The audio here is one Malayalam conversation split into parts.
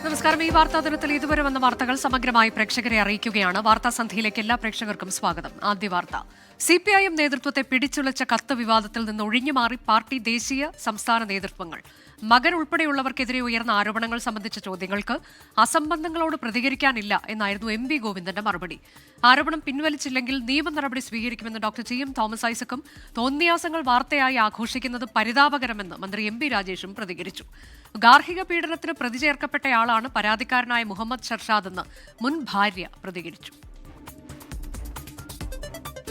നമസ്കാരം. ഈ വാർത്താ ദിനത്തിൽ ഇതുവരെ വന്ന വാർത്തകൾ സമഗ്രമായി പ്രേക്ഷകരെ അറിയിക്കുകയാണ്. വാർത്താ സന്ധ്യയിലേക്ക് എല്ലാ പ്രേക്ഷകർക്കും സ്വാഗതം. ആദ്യ വാർത്ത: CPIM നേതൃത്വത്തെ പിടിച്ചുലച്ച കത്ത് വിവാദത്തിൽ നിന്ന് ഒഴിഞ്ഞുമാറി പാർട്ടി ദേശീയ സംസ്ഥാന നേതൃത്വങ്ങൾ. മകൻ ഉൾപ്പെടെയുള്ളവർക്കെതിരെ ഉയർന്ന ആരോപണങ്ങൾ സംബന്ധിച്ച ചോദ്യങ്ങൾക്ക് അസംബന്ധങ്ങളോട് പ്രതികരിക്കാനില്ല എന്നായിരുന്നു MP ഗോവിന്ദന്റെ മറുപടി. ആരോപണം പിൻവലിച്ചില്ലെങ്കിൽ നിയമ നടപടി സ്വീകരിക്കുമെന്ന് ഡോക്ടർ TM തോമസ് ഐസക്കും തോന്നിയാസങ്ങൾ വാർത്തയായി ആഘോഷിക്കുന്നത് പരിതാപകരമെന്ന് മന്ത്രി MP രാജേഷും പ്രതികരിച്ചു. ഗാർഹിക പീഡനത്തിന് പ്രതി ചേർക്കപ്പെട്ടയാളാണ് പരാതിക്കാരനായ മുഹമ്മദ് ഷർഷാദ് എന്ന് മുൻ ഭാര്യ പ്രതികരിച്ചു.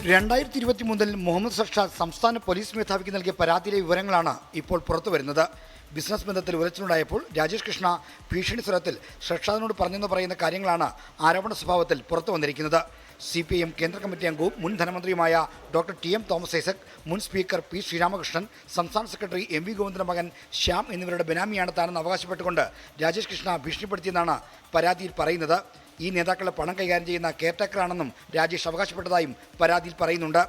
2023 മുഹമ്മദ് ഷർഷാദ് സംസ്ഥാന പോലീസ് മേധാവിക്ക് നൽകിയ പരാതിയിലെ വിവരങ്ങളാണ് ഇപ്പോൾ പുറത്തുവരുന്നത്. ബിസിനസ് ബന്ധത്തിൽ ഉലച്ചിലുണ്ടായപ്പോൾ രാജേഷ് കൃഷ്ണ ഭീഷണി സ്വരത്തിൽ ഷർഷാദിനോട് പറഞ്ഞെന്ന് പറയുന്ന കാര്യങ്ങളാണ് ആരോപണ സ്വഭാവത്തിൽ പുറത്തു വന്നിരിക്കുന്നത്. CPIM കേന്ദ്ര കമ്മിറ്റി അംഗവും മുൻ ധനമന്ത്രിയുമായ ഡോക്ടർ TM തോമസ് ഐസക്, മുൻ സ്പീക്കർ P ശ്രീരാമകൃഷ്ണൻ, സംസ്ഥാന സെക്രട്ടറി MP ഗോവിന്ദന്റെ മകൻ ശ്യാം എന്നിവരുടെ ബിനാമിയാണ് താനെന്ന് അവകാശപ്പെട്ടുകൊണ്ട് രാജേഷ് കൃഷ്ണ ഭീഷണിപ്പെടുത്തിയെന്നാണ് പരാതിയിൽ പറയുന്നത്. ഈ നേതാക്കളെ പണം കൈകാര്യം ചെയ്യുന്ന കെയർടേക്കറാണെന്നും രാജേഷ് അവകാശപ്പെട്ടതായും പരാതിയിൽ പറയുന്നുണ്ട്.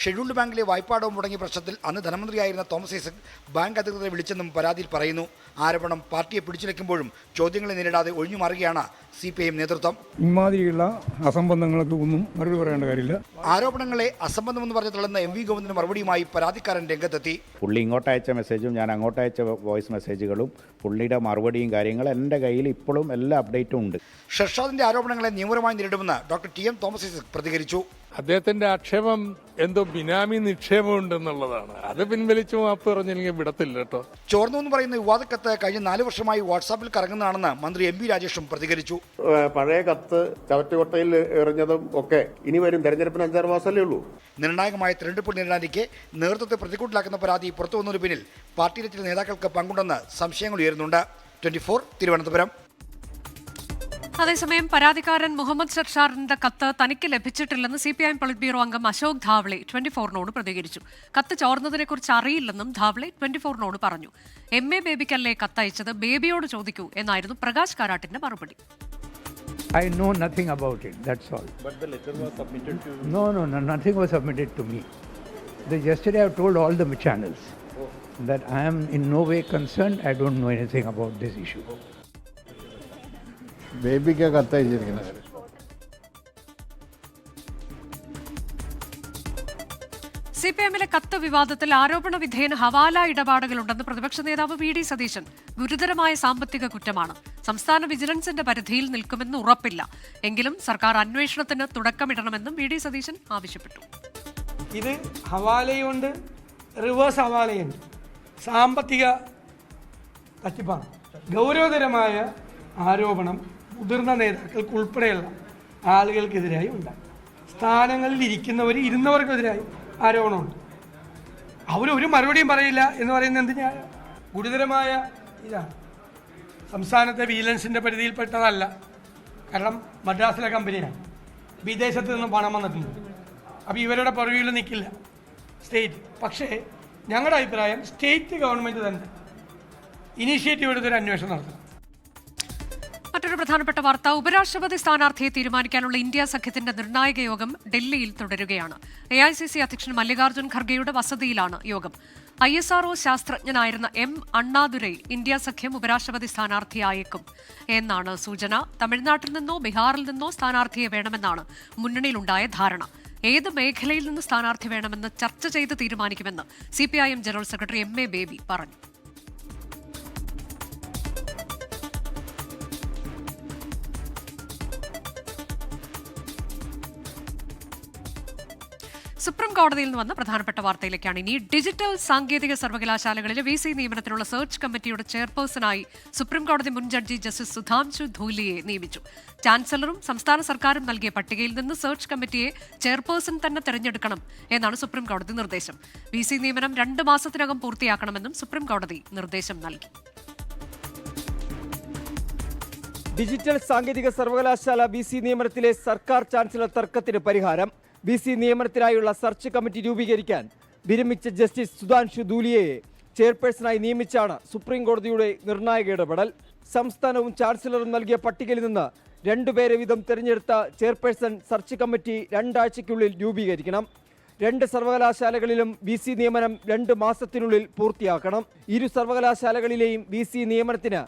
ഷെഡ്യൂൾഡ് ബാങ്കിലെ വായ്പാടവും മുടങ്ങിയ പ്രശ്നത്തിൽ അന്ന് ധനമന്ത്രിയായിരുന്ന തോമസ് ഐസക് ബാങ്ക് അധികൃതരെ വിളിച്ചെന്നും പരാതിയിൽ പറയുന്നു. ആരോപണം പാർട്ടിയെ പിടിച്ചുലയ്ക്കുമ്പോഴും ചോദ്യങ്ങളെ നേരിടാതെ ഒഴിഞ്ഞുമാറുകയാണ് CPIM നേതൃത്വം. ഇമാതിരിയുള്ള അസംബന്ധങ്ങൾക്ക് ഒന്നും മറുപടി പറയേണ്ട കാര്യമില്ല. ആരോപണങ്ങളെ അസംബന്ധമെന്ന് പറഞ്ഞ് തള്ളുന്ന MP ഗോവിന്ദന് മറുപടിയുമായി പരാതിക്കാരൻ രംഗത്തെത്തി. പുള്ളി ഇങ്ങോട്ട് അയച്ച മെസ്സേജും ഞാൻ അങ്ങോട്ട് അയച്ച വോയിസ് മെസ്സേജുകളും പുള്ളിയുടെ മറുപടിയും കാര്യങ്ങളും എൻ്റെ കയ്യിൽ ഇപ്പോഴും എല്ലാ അപ്ഡേറ്റും ഉണ്ട്. ഷർഷാദിന്റെ ആരോപണങ്ങളെ നിയമപരമായി നേരിടുമെന്ന് ഡോക്ടർ TM തോമസ് ഐസക് പ്രതികരിച്ചു. അദ്ദേഹത്തിന്റെ ആക്ഷേപം എന്തോ ബിനാമി നിക്ഷേപം ഉണ്ടെന്നുള്ളതാണ്. അത് പിൻവലിച്ചു മാപ്പ് പറഞ്ഞില്ലെങ്കിൽ വിടത്തില്ല കേട്ടോ. ചോർന്നു പറയുന്ന വിവാദക്കത്ത് കഴിഞ്ഞ 4 വർഷമായി വാട്സാപ്പിൽ കറങ്ങുന്നതാണെന്ന് മന്ത്രി MP രാജേഷും പ്രതികരിച്ചു. പഴയ കത്ത് ചവറ്റുകൊട്ടയിൽ എറിഞ്ഞതും ഒക്കെ ഇനി വരും. തെരഞ്ഞെടുപ്പിന് 5-6 മാസമല്ലേ ഉള്ളൂ. നിർണായകമായ തെരഞ്ഞെടുപ്പ് നേരിടാനിരിക്കെ നേതൃത്വത്തെ പ്രതികൂട്ടിലാക്കുന്ന പരാതി പുറത്തുവന്നതിന് പിന്നിൽ പാർട്ടിയിലെ ചില നേതാക്കൾക്ക് പങ്കുണ്ടെന്ന് സംശയങ്ങൾ ഉയരുന്നുണ്ട്. 24 തിരുവനന്തപുരം. അതേസമയം പരാതിക്കാരൻ മുഹമ്മദ് ഷർഷാദിന്റെ കത്ത് തനിക്ക് ലഭിച്ചിട്ടില്ലെന്ന് CPIM പൊളിറ്റ് ബ്യൂറോ അംഗം അശോക് ധാവ്ളെ 24നോട് പ്രതികരിച്ചു. കത്ത് ചോർന്നതിനെക്കുറിച്ച് അറിയില്ലെന്നും ധാവ്ളെ 24നോട് പറഞ്ഞു. MA ബേബിക്കല്ലേ കത്തയച്ചത്, ബേബിയോട് ചോദിക്കൂ എന്നായിരുന്നു പ്രകാശ് കാരാട്ടിന്റെ മറുപടി. I know nothing about it, that's all. But the letter was submitted to you. No, nothing was submitted to me. Yesterday I have told all the channels that I am in no way concerned. I don't know anything about this issue. ബേബിക്ക് കത്തയച്ചിരിക്കുന്നത്. CPIMലെ കത്ത് വിവാദത്തിൽ ആരോപണ വിധേയന ഹവാല ഇടപാടുകളുണ്ടെന്ന് പ്രതിപക്ഷ നേതാവ് VD സതീശൻ. ഗുരുതരമായ സാമ്പത്തിക കുറ്റമാണ്. സംസ്ഥാന വിജിലൻസിന്റെ പരിധിയിൽ നിൽക്കുമെന്ന് ഉറപ്പില്ല. എങ്കിലും സർക്കാർ അന്വേഷണത്തിന് തുടക്കമിടണമെന്നും VD സതീശൻ ആവശ്യപ്പെട്ടു. ഇത് ഹവാലയുണ്ട്, റിവേഴ്സ് ഹവാലയുണ്ട്. സാമ്പത്തിക തട്ടിപ്പാണ്. ഗൗരവതരമായ ആരോപണം മുതിർന്ന നേതാക്കൾക്ക് ഉൾപ്പെടെയുള്ള ആളുകൾക്കെതിരായി ഉണ്ടാകും. സ്ഥാനങ്ങളിൽ ഇരുന്നവർക്കെതിരായി ആരോപണമുണ്ട്. അവരൊരു മറുപടിയും പറയില്ല എന്ന് പറയുന്നത് എന്തിനാ? ഗുരുതരമായ ഇതാണ്. സംസ്ഥാനത്തെ വിജിലൻസിൻ്റെ പരിധിയിൽപ്പെട്ടതല്ല. കാരണം മദ്രാസിലെ കമ്പനിയാണ്. വിദേശത്ത് നിന്ന് പണം വന്നിട്ടുണ്ട്. അപ്പോൾ ഇവരുടെ പുറകിൽ നിൽക്കില്ല സ്റ്റേറ്റ്. പക്ഷേ ഞങ്ങളുടെ അഭിപ്രായം സ്റ്റേറ്റ് ഗവൺമെൻറ് തന്നെ ഇനീഷ്യേറ്റീവ് എടുത്തൊരു അന്വേഷണം നടത്തണം. മറ്റൊരു പ്രധാനപ്പെട്ട വാർത്ത: ഉപരാഷ്ട്രപതി സ്ഥാനാർത്ഥിയെ തീരുമാനിക്കാനുള്ള ഇന്ത്യ സഖ്യത്തിന്റെ നിർണായക യോഗം ഡൽഹിയിൽ തുടരുകയാണ്. AICC അധ്യക്ഷൻ മല്ലികാർജ്ജുൻ ഖർഗെയുടെ വസതിയിലാണ് യോഗം. ISRO ശാസ്ത്രജ്ഞനായിരുന്ന M അണ്ണാദുരൈ ഇന്ത്യ സഖ്യം ഉപരാഷ്ട്രപതി സ്ഥാനാർത്ഥിയായേക്കും എന്നാണ് സൂചന. തമിഴ്നാട്ടിൽ നിന്നോ ബീഹാറിൽ നിന്നോ സ്ഥാനാർത്ഥിയെ വേണമെന്നാണ് മുന്നണിയിലുണ്ടായ ധാരണ. ഏത് മേഖലയിൽ നിന്ന് സ്ഥാനാർത്ഥി വേണമെന്ന് ചർച്ച ചെയ്ത് തീരുമാനിക്കുമെന്ന് CPIM general secretary MA baby പറഞ്ഞു. സുപ്രീം കോടതിയിൽ നിന്ന് വന്ന പ്രധാനപ്പെട്ട വാർത്തയിലേക്കാണ് ഇനി. ഡിജിറ്റൽ സാങ്കേതിക സർവകലാശാലകളിലെ VC നിയമനത്തിനുള്ള സെർച്ച് കമ്മിറ്റിയുടെ ചെയർപേഴ്സണായി സുപ്രീം കോടതി മുൻ ജഡ്ജി ജസ്റ്റിസ് സുധാംശു ധൂലിയെ നിയമിച്ചു. ചാൻസലറും സംസ്ഥാന സർക്കാരും നൽകിയ പട്ടികയിൽ നിന്ന് സെർച്ച് കമ്മിറ്റിയെ ചെയർപേഴ്സൺ തന്നെ തെരഞ്ഞെടുക്കണം എന്നാണ് സുപ്രീം കോടതി നിർദ്ദേശം. VC നിയമനം 2 മാസത്തിനകം പൂർത്തിയാക്കണമെന്നും സുപ്രീം കോടതി നിർദ്ദേശം നൽകി. ഡിജിറ്റൽ സാങ്കേതിക സർവകലാശാല VC നിയമനത്തിലെ സർക്കാർ ചാൻസലർ തർക്കത്തിന് പരിഹാരം. VC നിയമനത്തിനായുള്ള സെർച്ച് കമ്മിറ്റി രൂപീകരിക്കാൻ വിരമിച്ച ജസ്റ്റിസ് സുധാംശു ധൂലിയയെ ചെയർപേഴ്സണായി നിയമിച്ചാണ് സുപ്രീം കോടതിയുടെ നിർണായക ഇടപെടൽ. സംസ്ഥാനവും ചാൻസലറും നൽകിയ പട്ടികയിൽ നിന്ന് 2 പേരെ വീതം തെരഞ്ഞെടുത്ത ചെയർപേഴ്സൺ സെർച്ച് കമ്മിറ്റി 2 ആഴ്ചയ്ക്കുള്ളിൽ രൂപീകരിക്കണം. 2 സർവകലാശാലകളിലും VC നിയമനം 2 മാസത്തിനുള്ളിൽ പൂർത്തിയാക്കണം. 2 സർവകലാശാലകളിലെയും VC നിയമനത്തിന്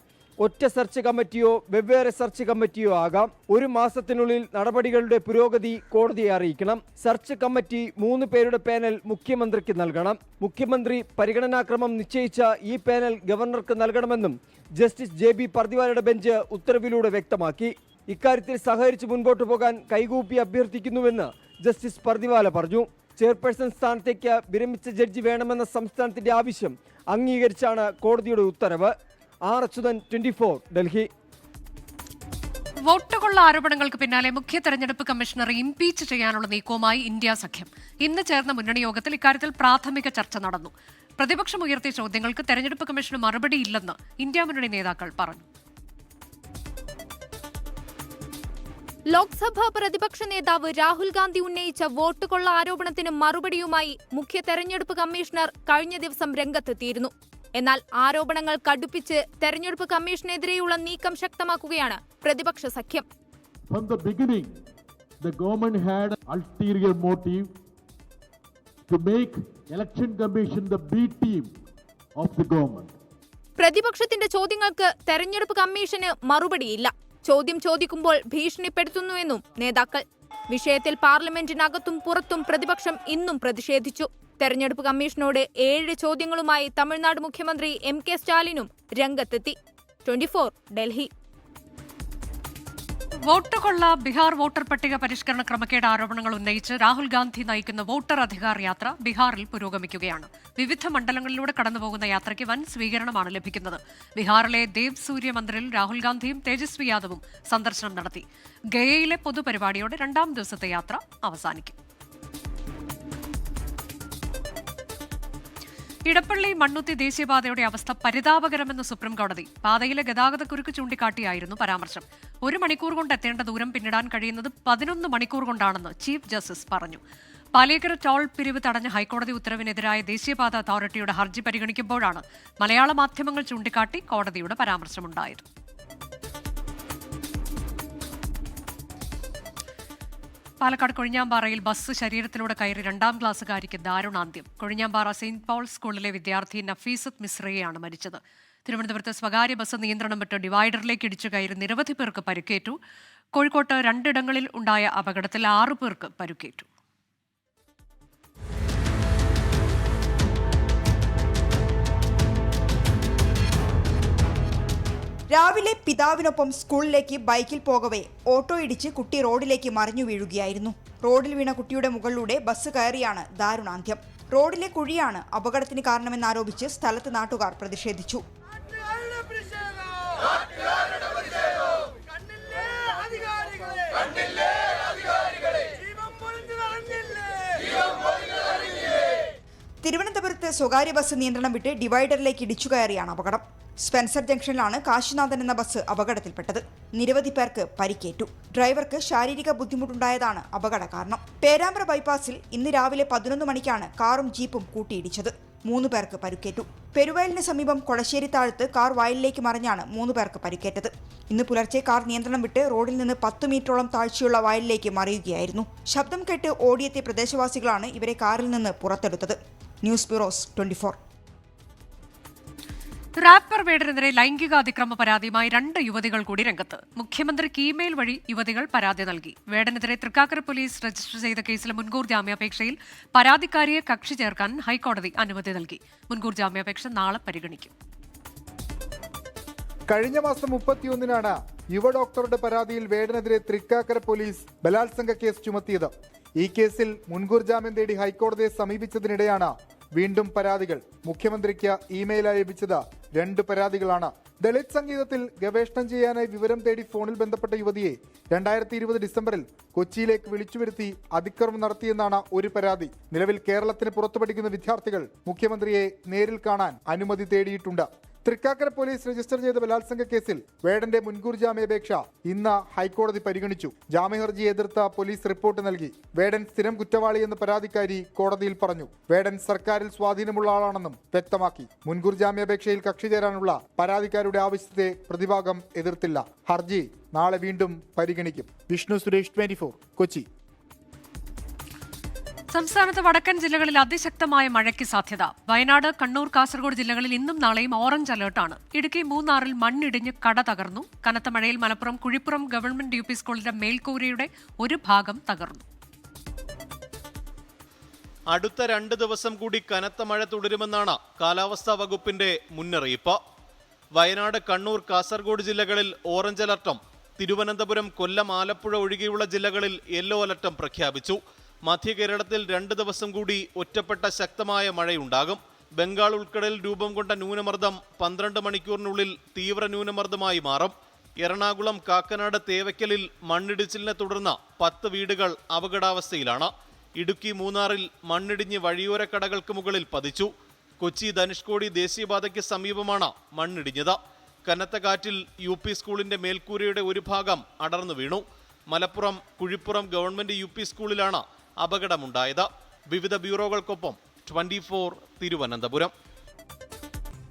ഒറ്റ സെർച്ച് കമ്മിറ്റിയോ വെവ്വേറെ സെർച്ച് കമ്മിറ്റിയോ ആകാം. 1 മാസത്തിനുള്ളിൽ നടപടികളുടെ പുരോഗതി കോടതിയെ അറിയിക്കണം. സെർച്ച് കമ്മിറ്റി 3 പേരുടെ പാനൽ മുഖ്യമന്ത്രിക്ക് നൽകണം. മുഖ്യമന്ത്രി പരിഗണനാക്രമം നിശ്ചയിച്ച ഈ പാനൽ ഗവർണർക്ക് നൽകണമെന്നും ജസ്റ്റിസ് JB പർദിവാലയുടെ ബെഞ്ച് ഉത്തരവിലൂടെ വ്യക്തമാക്കി. ഇക്കാര്യത്തിൽ സഹകരിച്ച് മുൻപോട്ട് പോകാൻ കൈകൂപ്പി അഭ്യർത്ഥിക്കുന്നുവെന്ന് ജസ്റ്റിസ് പർദിവാല പറഞ്ഞു. ചെയർപേഴ്സൺ സ്ഥാനത്തേക്ക് വിരമിച്ച ജഡ്ജി വേണമെന്ന സംസ്ഥാനത്തിന്റെ ആവശ്യം അംഗീകരിച്ചാണ് കോടതിയുടെ ഉത്തരവ്. R. അച്യുതൻ, 24, ഡൽഹി. വോട്ടുകൊള്ള ആരോപണങ്ങൾക്ക് പിന്നാലെ മുഖ്യ തെരഞ്ഞെടുപ്പ് കമ്മീഷണറെ ഇംപീച്ച് ചെയ്യാനുള്ള നീക്കവുമായി ഇന്ത്യ സഖ്യം. ഇന്ന് ചേർന്ന മുന്നണി യോഗത്തിൽ ഇക്കാര്യത്തിൽ പ്രാഥമിക ചർച്ച നടന്നു. പ്രതിപക്ഷം ഉയർത്തിയ ചോദ്യങ്ങൾക്ക് തെരഞ്ഞെടുപ്പ് കമ്മീഷന് മറുപടിയില്ലെന്ന് ഇന്ത്യ മുന്നണി നേതാക്കൾ പറഞ്ഞു. ലോക്സഭാ പ്രതിപക്ഷ നേതാവ് രാഹുൽ ഗാന്ധി ഉന്നയിച്ച വോട്ടുകൊള്ള ആരോപണത്തിന് മറുപടിയുമായി മുഖ്യ തെരഞ്ഞെടുപ്പ് കമ്മീഷണർ കഴിഞ്ഞ ദിവസം രംഗത്തെത്തിയിരുന്നു. എന്നാൽ ആരോപണങ്ങൾ കടുപ്പിച്ച് തെരഞ്ഞെടുപ്പ് കമ്മീഷനെതിരെയുള്ള നീക്കം ശക്തമാക്കുകയാണ് പ്രതിപക്ഷ സഖ്യം. From the beginning, the government had ulterior motive to make election commission the B team of the government. പ്രതിപക്ഷത്തിന്റെ ചോദ്യങ്ങൾക്ക് തെരഞ്ഞെടുപ്പ് കമ്മീഷന് മറുപടിയില്ല. ചോദ്യം ചോദിക്കുമ്പോൾ ഭീഷണിപ്പെടുത്തുന്നുവെന്നും നേതാക്കൾ. വിഷയത്തിൽ പാർലമെന്റിനകത്തും പുറത്തും പ്രതിപക്ഷം ഇന്നും പ്രതിഷേധിച്ചു. തെരഞ്ഞെടുപ്പ് കമ്മീഷനോട് 7 ചോദ്യങ്ങളുമായി തമിഴ്നാട് മുഖ്യമന്ത്രി MK സ്റ്റാലിനും രംഗത്തെത്തി. 24, ഡൽഹി. വോട്ടുകൊള്ള, ബീഹാർ വോട്ടർ പട്ടിക പരിഷ്കരണ ക്രമക്കേട് ആരോപണങ്ങൾ ഉന്നയിച്ച് രാഹുൽ ഗാന്ധി നയിക്കുന്ന വോട്ടർ അധികാർ യാത്ര ബീഹാറിൽ പുരോഗമിക്കുകയാണ്. വിവിധ മണ്ഡലങ്ങളിലൂടെ കടന്നുപോകുന്ന യാത്രയ്ക്ക് വൻ സ്വീകരണമാണ് ലഭിക്കുന്നത്. ബീഹാറിലെ ദേവ് സൂര്യ മന്ദിറിൽ രാഹുൽ ഗാന്ധിയും തേജസ്വി യാദവും സന്ദർശനം നടത്തി. ഗയയിലെ പൊതുപരിപാടിയോടെ 2ാം ദിവസത്തെ യാത്ര അവസാനിക്കും. ഇടപ്പള്ളി മണ്ണുത്തി ദേശീയപാതയുടെ അവസ്ഥ പരിതാപകരമെന്ന് സുപ്രീംകോടതി. പാതയിലെ ഗതാഗതക്കുരുക്ക് ചൂണ്ടിക്കാട്ടിയായിരുന്നു പരാമർശം. 1 മണിക്കൂർ കൊണ്ട് എത്തേണ്ട ദൂരം പിന്നിടാൻ കഴിയുന്നത് 11 മണിക്കൂർ കൊണ്ടാണെന്ന് ചീഫ് ജസ്റ്റിസ് പറഞ്ഞു. പാലിയേക്കര ടോൾ പിരിവ് തടഞ്ഞ ഹൈക്കോടതി ഉത്തരവിനെതിരായ ദേശീയപാത അതോറിറ്റിയുടെ ഹർജി പരിഗണിക്കുമ്പോഴാണ് മലയാള മാധ്യമങ്ങൾ ചൂണ്ടിക്കാട്ടി കോടതിയുടെ പരാമർശമുണ്ടായത്. പാലക്കാട് കൊഴിഞ്ഞാമ്പാറയിൽ ബസ് ശരീരത്തിലൂടെ കയറി 2ാം ക്ലാസ്സുകാരിക്ക് ദാരുണാന്ത്യം. കൊഴിഞ്ഞാമ്പാറ സെയിന്റ് പോൾ സ്കൂളിലെ വിദ്യാർത്ഥി നഫീസത്ത് മിശ്രയെയാണ് മരിച്ചത്. തിരുവനന്തപുരത്ത് സ്വകാര്യ ബസ് നിയന്ത്രണം വിട്ട് ഡിവൈഡറിലേക്ക് ഇടിച്ചു കയറി നിരവധി പേർക്ക് പരുക്കേറ്റു. കോഴിക്കോട്ട് 2 ഇടങ്ങളിൽ ഉണ്ടായ അപകടത്തിൽ 6 പേർക്ക് പരുക്കേറ്റു. രാവിലെ പിതാവിനൊപ്പം സ്കൂളിലേക്ക് ബൈക്കിൽ പോകവേ ഓട്ടോ ഇടിച്ച് കുട്ടി റോഡിലേക്ക് മറിഞ്ഞു വീഴുകയായിരുന്നു. റോഡിൽ വീണ കുട്ടിയുടെ മുകളിലൂടെ ബസ് കയറിയാണ് ദാരുണാന്ത്യം. റോഡിലെ കുഴിയാണ് അപകടത്തിന് കാരണമെന്നാരോപിച്ച് സ്ഥലത്ത് നാട്ടുകാർ പ്രതിഷേധിച്ചു. തിരുവനന്തപുരത്ത് സ്വകാര്യ ബസ് നിയന്ത്രണം വിട്ട് ഡിവൈഡറിലേക്ക് ഇടിച്ചു കയറിയാണ് അപകടം. സ്പെൻസർ ജംഗ്ഷനിലാണ് കാശിനാഥൻ എന്ന ബസ് അപകടത്തിൽപ്പെട്ടത്. നിരവധി പേർക്ക് പരിക്കേറ്റു. ഡ്രൈവർക്ക് ശാരീരിക ബുദ്ധിമുട്ടുണ്ടായതാണ് അപകട കാരണം. പേരാമ്പ്ര ബൈപ്പാസിൽ ഇന്ന് രാവിലെ 11 മണിക്കാണ് കാറും ജീപ്പും കൂട്ടിയിടിച്ചത്. 3 പേർക്ക് പരിക്കേറ്റു. പെരുവയലിന് സമീപം കൊളശ്ശേരി താഴത്ത് കാർ വയലിലേക്ക് മറിഞ്ഞാണ് 3 പേർക്ക് പരിക്കേറ്റത്. ഇന്ന് പുലർച്ചെ കാർ നിയന്ത്രണം വിട്ട് റോഡിൽ നിന്ന് 10 മീറ്ററോളം താഴ്ചയുള്ള വയലിലേക്ക് മറിയുകയായിരുന്നു. ശബ്ദം കേട്ട് ഓടിയെത്തിയ പ്രദേശവാസികളാണ് ഇവരെ കാറിൽ നിന്ന് പുറത്തെടുത്തത്. News bureaus 24. റാപ്പർ വേടനെതിരെ ലൈംഗിക അതിക്രമ പരാതിയുമായി 2 യുവതികൾ കൂടി രംഗത്ത്. മുഖ്യമന്ത്രിക്ക് ഇമെയിൽ വഴി യുവതികൾ പരാതി നൽകി. വേടനെതിരെ തൃക്കാക്കര പോലീസ് രജിസ്റ്റർ ചെയ്ത കേസിലെ മുൻകൂർ ജാമ്യാപേക്ഷയിൽ പരാതിക്കാരിയെ കക്ഷി ചേർക്കാൻ ഹൈക്കോടതി അനുമതി നൽകി. മുൻകൂർ ജാമ്യാപേക്ഷ നാളെ പരിഗണിക്കും. കഴിഞ്ഞ മാസം 31-നാണ് യുവ ഡോക്ടറുടെ പരാതിയിൽ വേടനെതിരെ തൃക്കാക്കര പോലീസ് ബലാത്സംഗ കേസ് ചുമത്തിയത്. ഈ കേസിൽ മുൻകൂർ ജാമ്യം തേടി ഹൈക്കോടതിയെ സമീപിച്ചതിനിടെയാണ് വീണ്ടും പരാതികൾ. മുഖ്യമന്ത്രിക്ക് ഇമെയിലായി ലഭിച്ചത് 2 പരാതികളാണ്. ദളിത് സംഗീതത്തിൽ ഗവേഷണം ചെയ്യാനായി വിവരം തേടി ഫോണിൽ ബന്ധപ്പെട്ട യുവതിയെ 2020 ഡിസംബറിൽ കൊച്ചിയിലേക്ക് വിളിച്ചുവരുത്തി അതിക്രമം നടത്തിയെന്നാണ് ഒരു പരാതി. നിലവിൽ കേരളത്തിന് പുറത്തു പഠിക്കുന്ന വിദ്യാർത്ഥികൾ മുഖ്യമന്ത്രിയെ നേരിൽ കാണാൻ അനുമതി തേടിയിട്ടുണ്ട്. തൃക്കാക്കര പോലീസ് രജിസ്റ്റർ ചെയ്ത ബലാത്സംഗ കേസിൽ വേടന്റെ മുൻകൂർ ജാമ്യാപേക്ഷ ഇന്ന് ഹൈക്കോടതി പരിഗണിച്ചു. ജാമ്യഹർജി എതിർത്ത പോലീസ് റിപ്പോർട്ട് നൽകി. വേടൻ സ്ഥിരം കുറ്റവാളിയെന്ന് പരാതിക്കാരി കോടതിയിൽ പറഞ്ഞു. വേടൻ സർക്കാരിൽ സ്വാധീനമുള്ള ആളാണെന്നും വ്യക്തമാക്കി. മുൻകൂർ ജാമ്യാപേക്ഷയിൽ കക്ഷി ചേരാനുള്ള പരാതിക്കാരുടെ ആവശ്യത്തെ പ്രതിഭാഗം എതിർത്തില്ല. ഹർജി നാളെ വീണ്ടും പരിഗണിക്കും. വിഷ്ണു സുരേഷ്, 24, കൊച്ചി. സംസ്ഥാനത്ത് വടക്കൻ ജില്ലകളിൽ അതിശക്തമായ മഴയ്ക്ക് സാധ്യത. വയനാട്, കണ്ണൂർ, കാസർഗോഡ് ജില്ലകളിൽ ഇന്നും നാളെയും ഓറഞ്ച് അലർട്ടാണ്. ഇടുക്കി, മൂന്നാറിൽ മണ്ണിടിഞ്ഞ് കട തകർന്നു. കനത്ത മഴയിൽ Malappuram Kuzhippuram government U P സ്കൂളിന്റെ മേൽക്കൂരയുടെ ഒരു ഭാഗം തകർന്നു. അടുത്ത 2 ദിവസം കൂടി കനത്ത മഴ തുടരുമെന്നാണ് കാലാവസ്ഥാ വകുപ്പിന്റെ മുന്നറിയിപ്പ്. വയനാട്, കണ്ണൂർ, കാസർഗോഡ് ജില്ലകളിൽ ഓറഞ്ച് അലർട്ടും തിരുവനന്തപുരം, കൊല്ലം, ആലപ്പുഴ ഒഴികെയുള്ള ജില്ലകളിൽ യെല്ലോ അലർട്ടും പ്രഖ്യാപിച്ചു. മധ്യ കേരളത്തിൽ 2 ദിവസം കൂടി ഒറ്റപ്പെട്ട ശക്തമായ മഴയുണ്ടാകും. ബംഗാൾ ഉൾക്കടലിൽ രൂപം കൊണ്ട ന്യൂനമർദ്ദം 12 മണിക്കൂറിനുള്ളിൽ തീവ്ര ന്യൂനമർദ്ദമായി മാറും. എറണാകുളം, കാക്കനാട്, തേവയ്ക്കലിൽ മണ്ണിടിച്ചിലിനെ തുടർന്ന് 10 വീടുകൾ അപകടാവസ്ഥയിലാണ്. ഇടുക്കി, മൂന്നാറിൽ മണ്ണിടിഞ്ഞ് വഴിയോര കടകൾക്ക് മുകളിൽ പതിച്ചു. കൊച്ചി, ധനുഷ്കോടി ദേശീയപാതയ്ക്ക് സമീപമാണ് മണ്ണിടിഞ്ഞത്. കനത്ത കാറ്റിൽ യു പി സ്കൂളിന്റെ മേൽക്കൂരയുടെ ഒരു ഭാഗം അടർന്നു വീണു. Malappuram Kuzhippuram government U P സ്കൂളിലാണ് അപകടമുണ്ടായത്. വിവിധ ബ്യൂറോകൾക്കൊപ്പം 24 തിരുവനന്തപുരം.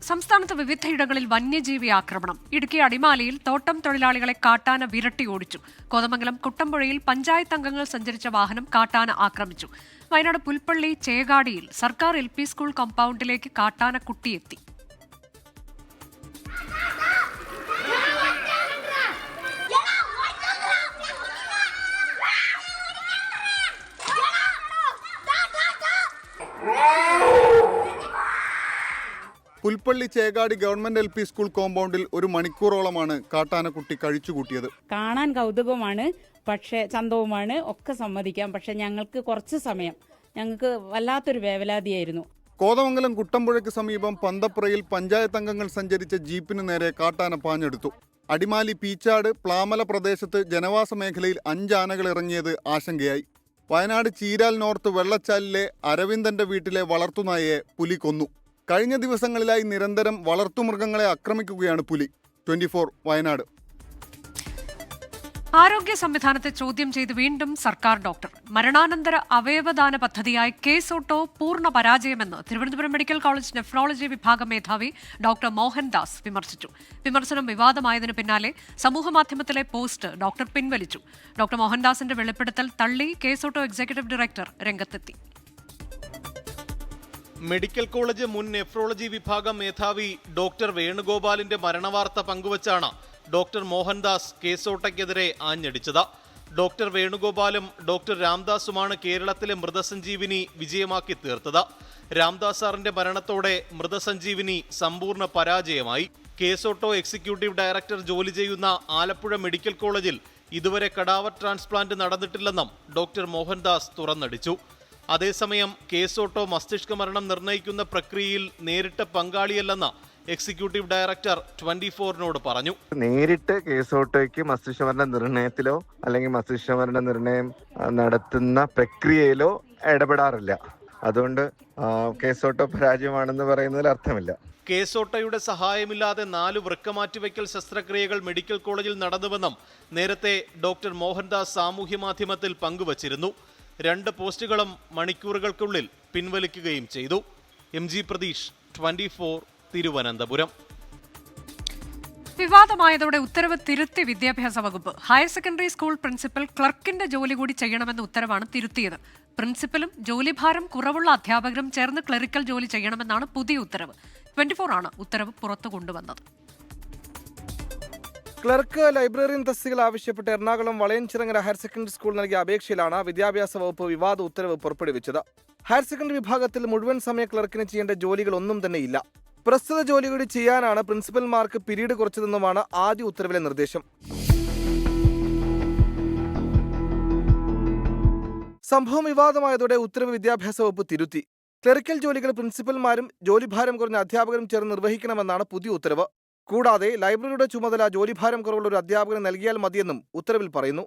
സംസ്ഥാനത്ത് വിവിധയിടങ്ങളിൽ വന്യജീവി ആക്രമണം. ഇടുക്കി അടിമാലിയിൽ തോട്ടം തൊഴിലാളികളെ കാട്ടാന വിരട്ടി ഓടിച്ചു. കോതമംഗലം കുട്ടമ്പുഴയിൽ പഞ്ചായത്ത് അംഗങ്ങൾ സഞ്ചരിച്ച വാഹനം കാട്ടാന ആക്രമിച്ചു. വയനാട് പുൽപ്പള്ളി ചേകാടിയിൽ സർക്കാർ LP സ്കൂൾ കോമ്പൗണ്ടിലേക്ക് കാട്ടാന കുട്ടിയെത്തി. Pulpally Chekadi government LP school കോമ്പൗണ്ടിൽ 1 മണിക്കൂറോളമാണ് കാട്ടാനക്കുട്ടി കഴിച്ചുകൂട്ടിയത്. കാണാൻ കൗതുകമാണ്, പക്ഷേ ചന്തവുമാണ്, ഒക്കെ സമ്മതിക്കാം. പക്ഷെ ഞങ്ങൾക്ക് കുറച്ച് സമയം ഞങ്ങൾക്ക് വല്ലാത്തൊരു വേവലാതിയായിരുന്നു. കോതമംഗലം കുട്ടമ്പുഴയ്ക്ക് സമീപം പന്തപ്പുറയിൽ പഞ്ചായത്ത് അംഗങ്ങൾ സഞ്ചരിച്ച ജീപ്പിന് നേരെ കാട്ടാന പാഞ്ഞെടുത്തു. അടിമാലി പീച്ചാട് പ്ലാമല പ്രദേശത്ത് ജനവാസ മേഖലയിൽ 5 ആനകൾ ഇറങ്ങിയത് ആശങ്കയായി. വയനാട് ചീരാൽ നോർത്ത് വെള്ളച്ചാലിലെ അരവിന്ദന്റെ വീട്ടിലെ വളർത്തുനായയെ പുലി കൊന്നു. കഴിഞ്ഞ ദിവസങ്ങളിലായി നിരന്തരം വളർത്തുമൃഗങ്ങളെ ആക്രമിക്കുകയാണ് പുലി. 24 വയനാട്. ആരോഗ്യ സംവിധാനത്തെ ചോദ്യം ചെയ്ത് വീണ്ടും സർക്കാർ ഡോക്ടർ. മരണാനന്തര അവയവദാന പദ്ധതിയായ കേസ് ഓട്ടോ പൂർണ്ണ പരാജയമെന്ന് തിരുവനന്തപുരം മെഡിക്കൽ കോളേജ് നെഫ്രോളജി വിഭാഗം മേധാവി ഡോക്ടർ മോഹൻദാസ് വിമർശിച്ചു. വിമർശനം വിവാദമായതിനു പിന്നാലെ സമൂഹമാധ്യമത്തിലെ പോസ്റ്റ് ഡോക്ടർ പിൻവലിച്ചു. ഡോക്ടർ മോഹൻദാസിന്റെ വെളിപ്പെടുത്തൽ തള്ളി കേസ് ഓട്ടോ എക്സിക്യൂട്ടീവ് ഡയറക്ടർ രംഗത്തെത്തി. മെഡിക്കൽ കോളേജ് മുൻ നെഫ്രോളജി വിഭാഗം മേധാവി ഡോക്ടർ വേണുഗോപാലിന്റെ മരണവാർത്ത പങ്കുവച്ചാണ് ഡോക്ടർ മോഹൻദാസ് കേസോട്ടയ്ക്കെതിരെ ആഞ്ഞടിച്ചത്. ഡോക്ടർ വേണുഗോപാലും ഡോക്ടർ രാംദാസുമാണ് കേരളത്തിലെ മൃതസഞ്ജീവിനി വിജയമാക്കി തീർത്തത്. രാംദാസ് സാറിന്റെ മരണത്തോടെ മൃതസഞ്ജീവിനി സമ്പൂർണ്ണ പരാജയമായി. കേസോട്ടോ എക്സിക്യൂട്ടീവ് ഡയറക്ടർ ജോലി ചെയ്യുന്ന ആലപ്പുഴ മെഡിക്കൽ കോളേജിൽ ഇതുവരെ കടാവർ ട്രാൻസ്പ്ലാന്റ് നടന്നിട്ടില്ലെന്നും ഡോക്ടർ മോഹൻദാസ് തുറന്നടിച്ചു. അതേസമയം കേസോട്ടോ മസ്തിഷ്ക മരണം നിർണ്ണയിക്കുന്ന പ്രക്രിയയിൽ നേരിട്ട് പങ്കാളിയല്ലെന്ന് എക്സിക്യൂട്ടീവ് ഡയറക്ടർ 24-നോട് പറഞ്ഞു. നേരിട്ട് കേസോട്ടോയ്ക്ക് മസ്തിഷ്കമരണ നിർണയത്തിലോ അല്ലെങ്കിൽ മസ്തിഷ്കമരണ നിർണയം നടത്തുന്ന പ്രക്രിയയിലോ ഇടപെടാറില്ല. അതുകൊണ്ട് കേസോട്ടോ പരാജയമാണെന്ന് പറയുന്നതിൽ അർത്ഥമില്ല. കേസോട്ടോയുടെ സഹായമില്ലാതെ 4 വൃക്കമാറ്റിവയ്ക്കൽ ശസ്ത്രക്രിയകൾ മെഡിക്കൽ കോളേജിൽ നടന്നുവെന്നും നേരത്തെ ഡോക്ടർ മോഹൻദാസ് സാമൂഹ്യ മാധ്യമത്തിൽ പങ്കുവച്ചിരുന്നു. 2 പോസ്റ്റുകളും മണിക്കൂറുകൾക്കുള്ളിൽ പിൻവലിക്കുകയും ചെയ്തു. MG പ്രതീഷ്, 24 തിരുവനന്തപുരം. വിവാദമായതോടെ ഉത്തരവ് തിരുത്തി വിദ്യാഭ്യാസ വകുപ്പ്. ഹയർ സെക്കൻഡറി സ്കൂൾ പ്രിൻസിപ്പൽ ക്ലർക്കിന്റെ ജോലി കൂടി ചെയ്യണമെന്ന ഉത്തരവാണ് തിരുത്തിയത്. പ്രിൻസിപ്പലും ജോലിഭാരം കുറവുള്ള അധ്യാപകരും ചേർന്ന് ക്ലറിക്കൽ ജോലി ചെയ്യണമെന്നാണ് പുതിയ ഉത്തരവ്. 24 ആണ് ഉത്തരവ് പുറത്തു കൊണ്ടുവന്നത്. ക്ലർക്ക്, ലൈബ്രറിയൻ തസ്തികകൾ ആവശ്യപ്പെട്ട് Ernakulam Valayanchirangara higher secondary school നൽകിയ അപേക്ഷയിലാണ് വിദ്യാഭ്യാസ വകുപ്പ് വിവാദ ഉത്തരവ് പുറപ്പെടുവിച്ചത്. ഹയർ സെക്കൻഡറി വിഭാഗത്തിൽ മുഴുവൻ സമയ ക്ലർക്കിന് ചെയ്യേണ്ട ജോലികളൊന്നും തന്നെയില്ല. പ്രസ്തുത ജോലി കൂടി ചെയ്യാനാണ് പ്രിൻസിപ്പൽമാർക്ക് പിരീഡ് കുറച്ചതെന്നുമാണ് ആദ്യ ഉത്തരവിലെ നിർദ്ദേശം. സംഭവം വിവാദമായതോടെ ഉത്തരവ് വിദ്യാഭ്യാസ വകുപ്പ് തിരുത്തി. ക്ലറിക്കൽ ജോലികൾ പ്രിൻസിപ്പൽമാരും ജോലിഭാരം കുറഞ്ഞ അധ്യാപകരും ചേർന്ന് നിർവഹിക്കണമെന്നാണ് പുതിയ ഉത്തരവ്. കൂടാതെ ലൈബ്രറിയുടെ ചുമതല ജോലിഭാരം കുറവുള്ള ഒരു അധ്യാപകന് നൽകിയാൽ മതിയെന്നും ഉത്തരവിൽ പറയുന്നു.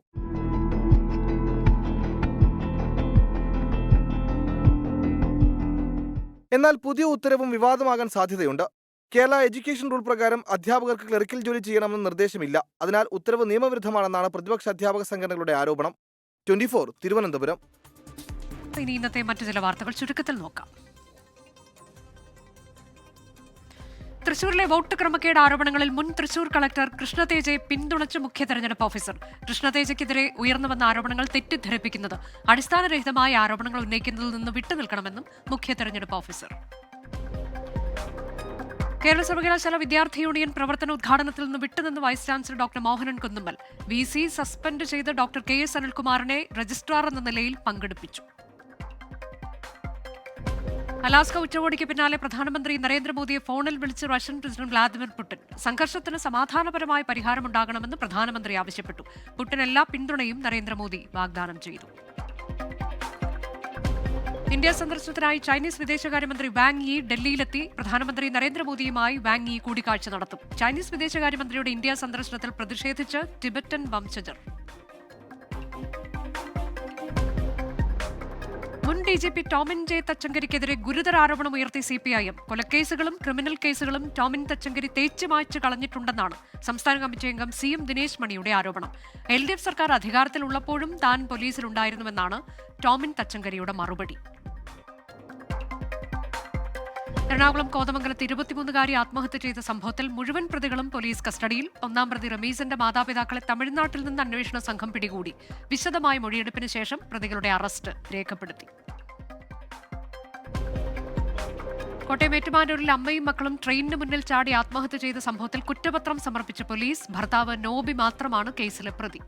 എന്നാൽ പുതിയ ഉത്തരവും വിവാദമാകാൻ സാധ്യതയുണ്ട്. കേരള എഡ്യൂക്കേഷൻ റൂൾ പ്രകാരം അധ്യാപകർക്ക് ക്ലറിക്കൽ ജോലി ചെയ്യണമെന്ന് നിർദ്ദേശമില്ല. അതിനാൽ ഉത്തരവ് നിയമവിരുദ്ധമാണെന്നാണ് പ്രതിപക്ഷ അധ്യാപക സംഘടനകളുടെ ആരോപണം. 24 തിരുവനന്തപുരം. ഇനി ഇന്നത്തെ മറ്റു ചില വാർത്തകൾ ചുരുക്കത്തിൽ നോക്കാം. തൃശൂരിലെ വോട്ട് ക്രമക്കേട് ആരോപണങ്ങളിൽ മുൻ തൃശൂർ കളക്ടർ കൃഷ്ണതേജയെ പിന്തുണച്ച് മുഖ്യ തെരഞ്ഞെടുപ്പ് ഓഫീസർ. കൃഷ്ണതേജയ്ക്കെതിരെ ഉയർന്നുവന്ന ആരോപണങ്ങൾ തെറ്റിദ്ധരിപ്പിക്കുന്നത്, അടിസ്ഥാനരഹിതമായ ആരോപണങ്ങൾ ഉന്നയിക്കുന്നതിൽ നിന്ന് വിട്ടുനിൽക്കണമെന്നും മുഖ്യ തെരഞ്ഞെടുപ്പ് ഓഫീസർ. കേരള സർവകലാശാല വിദ്യാർത്ഥി യൂണിയൻ പ്രവർത്തനോദ്ഘാടനത്തിൽ നിന്ന് വിട്ടുനിന്ന് vice chancellor doctor Mohanan Kunnummal. VC suspend ചെയ്ത് ഡോക്ടർ KS അനിൽകുമാറിനെ രജിസ്ട്രാർ എന്ന നിലയിൽ പങ്കെടുപ്പിച്ചു. അലാസ്ക ഉച്ചകോടിക്ക് പിന്നാലെ പ്രധാനമന്ത്രി നരേന്ദ്രമോദിയെ ഫോണിൽ വിളിച്ച് റഷ്യൻ പ്രസിഡന്റ് വ്ളാദിമിർ പുടിൻ. സംഘർഷത്തിന് സമാധാനപരമായ പരിഹാരമുണ്ടാകണമെന്ന് പ്രധാനമന്ത്രി ആവശ്യപ്പെട്ടു. പുടിൻ എല്ലാ പിന്തുണയും നരേന്ദ്രമോദി വാഗ്ദാനം ചെയ്തു. ഇന്ത്യ സന്ദർശനത്തിനായി ചൈനീസ് വിദേശകാര്യമന്ത്രി വാങ് യി ഡൽഹിയിലെത്തി. പ്രധാനമന്ത്രി നരേന്ദ്രമോദിയുമായി വാങ് യി കൂടിക്കാഴ്ച നടത്തും. ചൈനീസ് വിദേശകാര്യമന്ത്രിയുടെ ഇന്ത്യ സന്ദർശനത്തിൽ പ്രതിഷേധിച്ച് ടിബറ്റൻ വംശജർ. മുൻ DGP ടോമിൻ ജെ തച്ചങ്കരിക്കെതിരെ ഗുരുതര ആരോപണം ഉയർത്തി CPIM. കൊലക്കേസുകളും ക്രിമിനൽ കേസുകളും ടോമിൻ തച്ചങ്കരി തേച്ചുമായ്ച്ചു കളഞ്ഞിട്ടുണ്ടെന്നാണ് സംസ്ഥാന കമ്മിറ്റി അംഗം CM ദിനേശ് മണിയുടെ ആരോപണം. LDF സർക്കാർ അധികാരത്തിലുള്ളപ്പോഴും താൻ പോലീസിലുണ്ടായിരുന്നുവെന്നാണ് ടോമിൻ തച്ചങ്കരിയുടെ മറുപടി. എറണാകുളം കോതമംഗലത്ത് 23-കാരി ആത്മഹത്യ ചെയ്ത സംഭവത്തിൽ മുഴുവൻ പ്രതികളും പോലീസ് കസ്റ്റഡിയിൽ. ഒന്നാം പ്രതി റമീസിന്റെ മാതാപിതാക്കളെ തമിഴ്നാട്ടിൽ നിന്ന് അന്വേഷണ സംഘം പിടികൂടി. വിശദമായ മൊഴിയെടുപ്പിന് ശേഷം പ്രതികളുടെ അറസ്റ്റ് രേഖപ്പെടുത്തി. കോട്ടയം ഏറ്റുമാനൂരിൽ അമ്മയും മക്കളും ട്രെയിനിന് മുന്നിൽ ചാടി ആത്മഹത്യ ചെയ്ത സംഭവത്തിൽ കുറ്റപത്രം സമർപ്പിച്ച പോലീസ്. ഭർത്താവ് നോബി മാത്രമാണ് കേസിലെ പ്രതി.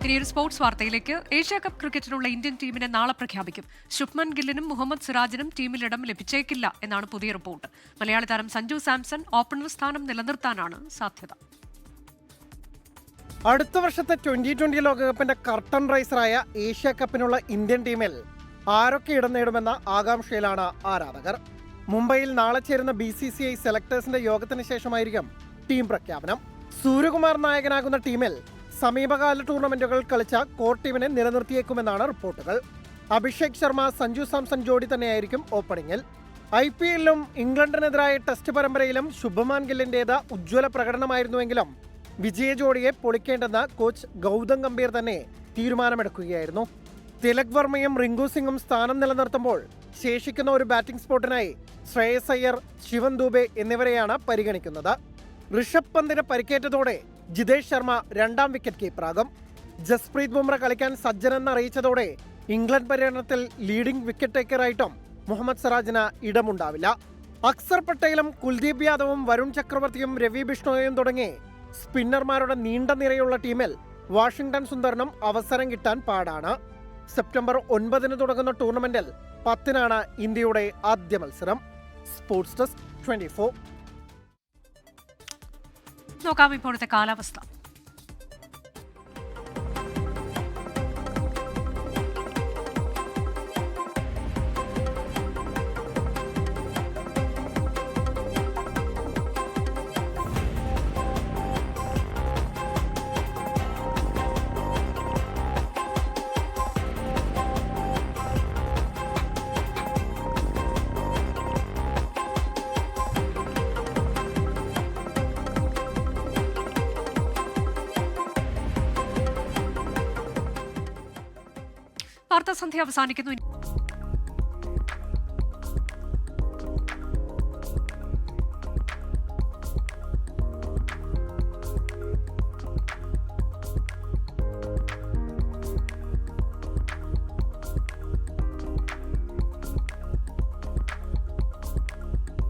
ഇനിയൊരു സ്പോർട്സ് വാർത്തയിലേക്ക്. ഏഷ്യാ കപ്പ് ക്രിക്കറ്റിനുള്ള ഇന്ത്യൻ ടീമിനെ നാളെ പ്രഖ്യാപിക്കും. ശുഭ്മൻ ഗില്ലിനും മുഹമ്മദ് സിറാജിനും ടീമിൽ ഇടം ലഭിച്ചേക്കില്ല എന്നാണ് പുതിയ റിപ്പോർട്ട്. മലയാളി താരം സഞ്ജു സാംസൺ ഓപ്പണർ സ്ഥാനം നിലനിർത്താനാണ് സാധ്യത. അടുത്ത വർഷത്തെ 2020 ലോകകപ്പിന്റെ കർട്ടൻ റൈസറായ ഏഷ്യ കപ്പിനുള്ള ഇന്ത്യൻ ടീമിൽ ആരൊക്കെ ഇടം നേടുമെന്ന ആകാംക്ഷയിലാണ് ആരാധകർ. മുംബൈയിൽ നാളെ ചേരുന്ന BCCI സെലക്ടേഴ്സിന്റെ യോഗത്തിന് ശേഷമായിരിക്കും ടീം പ്രഖ്യാപനം. സൂര്യകുമാർ നായകനാകുന്ന ടീമിൽ സമീപകാല ടൂർണമെന്റുകൾ കളിച്ച കോർ ടീമിനെ നിലനിർത്തിയേക്കുമെന്നാണ് റിപ്പോർട്ടുകൾ. അഭിഷേക് ശർമ്മ സഞ്ജു സാംസൺ ജോഡി തന്നെയായിരിക്കും ഓപ്പണിംഗിൽ. IPL-ലും ഇംഗ്ലണ്ടിനെതിരായ ടെസ്റ്റ് പരമ്പരയിലും ശുഭ്മാൻ ഗില്ലിന്റേത് ഉജ്ജ്വല പ്രകടനമായിരുന്നുവെങ്കിലും വിജയ ജോഡിയെ പൊളിക്കേണ്ടെന്ന് കോച്ച് ഗൗതം ഗംഭീർ തന്നെ തീരുമാനമെടുക്കുകയായിരുന്നു. തിലക് വർമ്മയും റിങ്കു സിംഗും സ്ഥാനം നിലനിർത്തുമ്പോൾ ശേഷിക്കുന്ന ഒരു ബാറ്റിംഗ് സ്പോട്ടിനായി ശ്രേയസ് അയ്യർ, ശിവൻ ദൂബെ എന്നിവരെയാണ് പരിഗണിക്കുന്നത്. ഋഷഭ് പന്തിന് പരിക്കേറ്റതോടെ ജിതേഷ് ശർമ്മ രണ്ടാം വിക്കറ്റ് കീപ്പറാകും. ജസ്പ്രീത് ബുംറ കളിക്കാൻ സജ്ജനെന്ന് അറിയിച്ചതോടെ ഇംഗ്ലണ്ട് പര്യടനത്തിൽ ലീഡിംഗ് വിക്കറ്റ് ടേക്കറായിട്ടും മുഹമ്മദ് സിറാജിന് ഇടമുണ്ടാവില്ല. അക്സർ പട്ടേലും കുൽദീപ് യാദവും വരുൺ ചക്രവർത്തിയും രവി ബിഷ്ണോയും തുടങ്ങി സ്പിന്നർമാരുടെ നീണ്ട നിരയുള്ള ടീമിൽ വാഷിംഗ്ടൺ സുന്ദറിനും അവസരം കിട്ടാൻ പാടാണ്. സെപ്റ്റംബർ 9 തുടങ്ങുന്ന ടൂർണമെന്റിൽ 10 ഇന്ത്യയുടെ ആദ്യ മത്സരം. Sports desk 24. നോക്കാം ഇപ്പോഴത്തെ കാലാവസ്ഥ. വാർത്താസന്ധ്യ അവസാനിക്കുന്നു.